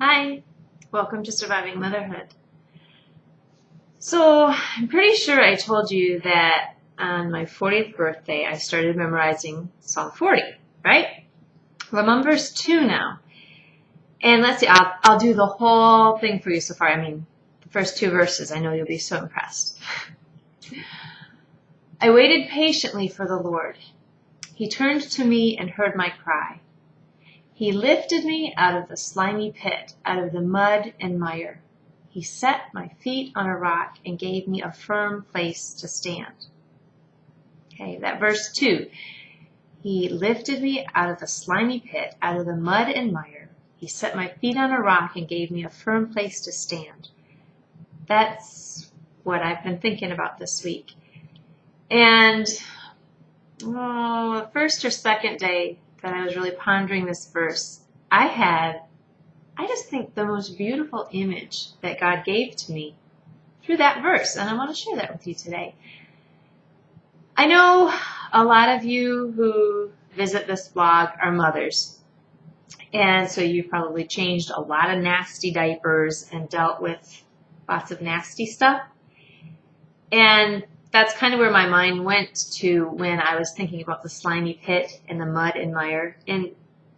Hi, welcome to Surviving Motherhood. So, I'm pretty sure I told you that on my 40th birthday I started memorizing Psalm 40, right? Well, I'm on verse 2 now. And let's see, I'll do the whole thing for you so far. The first 2 verses. I know you'll be so impressed. I waited patiently for the Lord. He turned to me and heard my cry. He lifted me out of the slimy pit, out of the mud and mire. He set my feet on a rock and gave me a firm place to stand. Okay, that verse 2. He lifted me out of the slimy pit, out of the mud and mire. He set my feet on a rock and gave me a firm place to stand. That's what I've been thinking about this week. And the first or second day that I was really pondering this verse, I just think the most beautiful image that God gave to me through that verse, and I want to share that with you today. I know a lot of you who visit this blog are mothers, and so you've probably changed a lot of nasty diapers and dealt with lots of nasty stuff. And that's kind of where my mind went to when I was thinking about the slimy pit and the mud and mire. And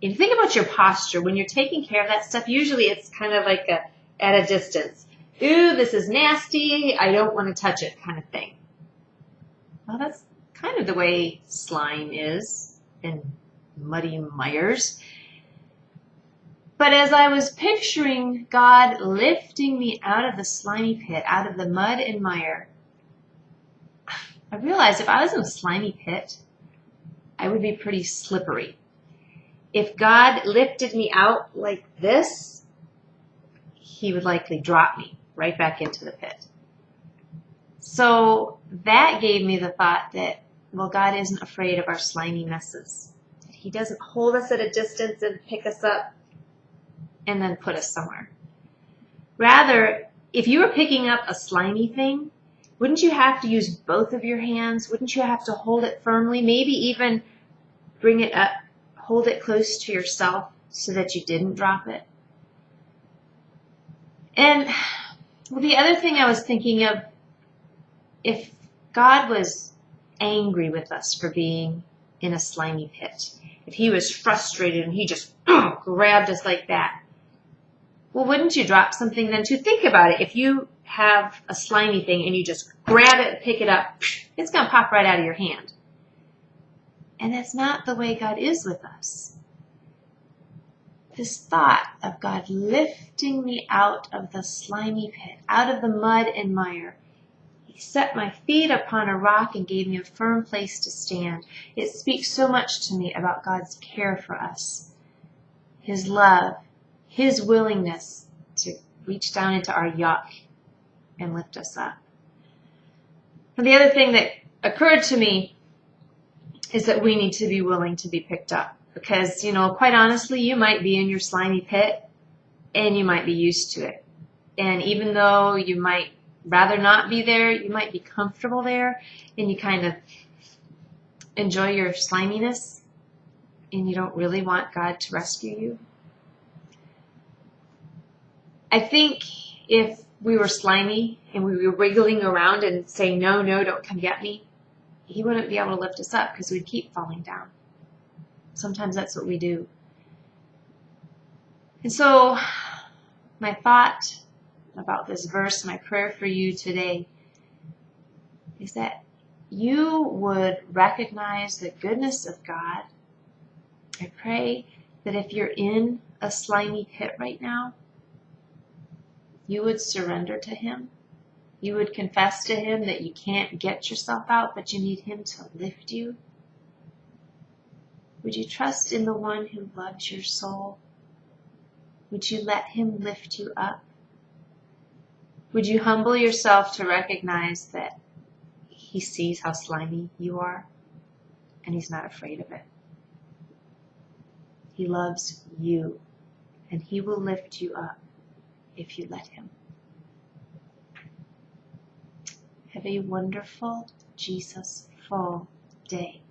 if you think about your posture, when you're taking care of that stuff, usually it's kind of like at a distance. Ooh, this is nasty, I don't want to touch it kind of thing. Well, that's kind of the way slime is and muddy mires. But as I was picturing God lifting me out of the slimy pit, out of the mud and mire, I realized if I was in a slimy pit, I would be pretty slippery. If God lifted me out like this, He would likely drop me right back into the pit. So that gave me the thought that, well, God isn't afraid of our slimy messes. He doesn't hold us at a distance and pick us up and then put us somewhere. Rather, if you were picking up a slimy thing, wouldn't you have to use both of your hands? Wouldn't you have to hold it firmly? Maybe even bring it up, hold it close to yourself so that you didn't drop it. And the other thing I was thinking of, if God was angry with us for being in a slimy pit, if He was frustrated and He just grabbed us like that, well, wouldn't you drop something then too? Think about it. If you have a slimy thing and you just grab it, pick it up, it's going to pop right out of your hand. And that's not the way God is with us. This thought of God lifting me out of the slimy pit, out of the mud and mire. He set my feet upon a rock and gave me a firm place to stand. It speaks so much to me about God's care for us, His love, His willingness to reach down into our yuck and lift us up. And the other thing that occurred to me is that we need to be willing to be picked up. Because, quite honestly, you might be in your slimy pit and you might be used to it. And even though you might rather not be there, you might be comfortable there and you kind of enjoy your sliminess and you don't really want God to rescue you. I think if we were slimy and we were wiggling around and saying, no, don't come get me, He wouldn't be able to lift us up because we'd keep falling down. Sometimes that's what we do. And so my thought about this verse, my prayer for you today, is that you would recognize the goodness of God. I pray that if you're in a slimy pit right now, you would surrender to Him. You would confess to Him that you can't get yourself out, but you need Him to lift you. Would you trust in the one who loves your soul? Would you let Him lift you up? Would you humble yourself to recognize that He sees how slimy you are and He's not afraid of it? He loves you and He will lift you up if you let Him. Have a wonderful, Jesus-full day.